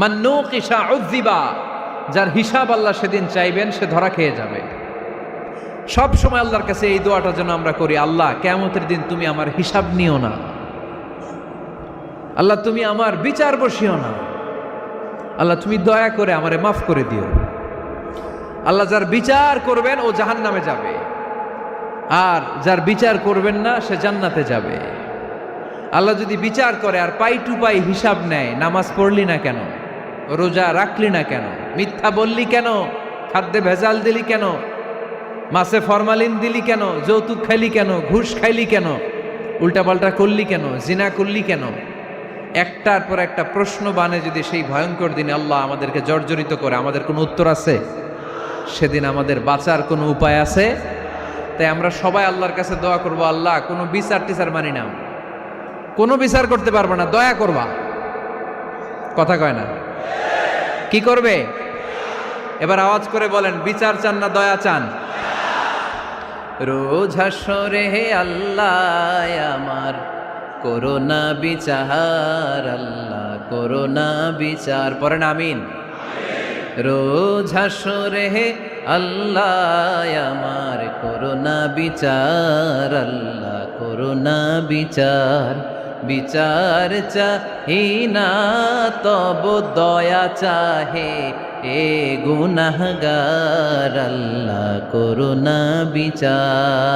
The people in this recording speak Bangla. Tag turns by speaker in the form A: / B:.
A: মান নুকিশা উযযিবা, যার হিসাব আল্লাহ সেদিন চাইবেন সে ধরা খেয়ে যাবে। সব সময় আল্লাহর কাছে এই দোয়াটা যেন আমরা করি, আল্লাহ কিয়ামতের দিন তুমি আমার হিসাব নিও না, আল্লাহ তুমি আমার বিচার বসিও না, আল্লাহ তুমি দয়া করে আমারে মাফ করে দিও। আল্লাহ যার বিচার করবেন ও জাহান্নামে যাবে, আর যার বিচার করবেন না সে জান্নাতে যাবে। আল্লাহ যদি বিচার করে আর পাই টু পাই হিসাব নেয়, নামাজ পড়লি না কেন, রোজা রাখলি না কেন, মিথ্যা বললি কেন, খাদ্যে ভেজাল দিলি কেন, মাছে ফরমালিন দিলি কেন, যৌতুক খাইলি কেন, ঘুষ খাইলি কেন, উল্টাপাল্টা করলি কেন, জিনা করলি কেন, একটার পর একটা প্রশ্ন বানে যদি সেই ভয়ঙ্কর দিনে আল্লাহ আমাদেরকে জর্জরিত করে, আমাদের কোনো উত্তর আছে? সেদিন আমাদের বাঁচার কোনো উপায় আছে? তাই আমরা সবাই আল্লাহর কাছে দোয়া করব, আল্লাহ কোনো বিচার টিচার মানি না, কোনো বিচার করতে পারবো না, দয়া করবা। কথা কয় না? কি করবে? এবার আওয়াজ করে বলেন, বিচার চান না দয়া চান? রোজ হাসরে হে আল্লাহ আমার করোনা বিচার, আল্লাহ করোনা বিচার, পড়েন আমিন। রোজ হাসরে হে আল্লাহ আমার করোনা বিচার, আল্লাহ করোনা বিচার। বিচার চাহি না তব দয়া চাহে এ গুনাহগার, আল্লাহ করোনা বিচার।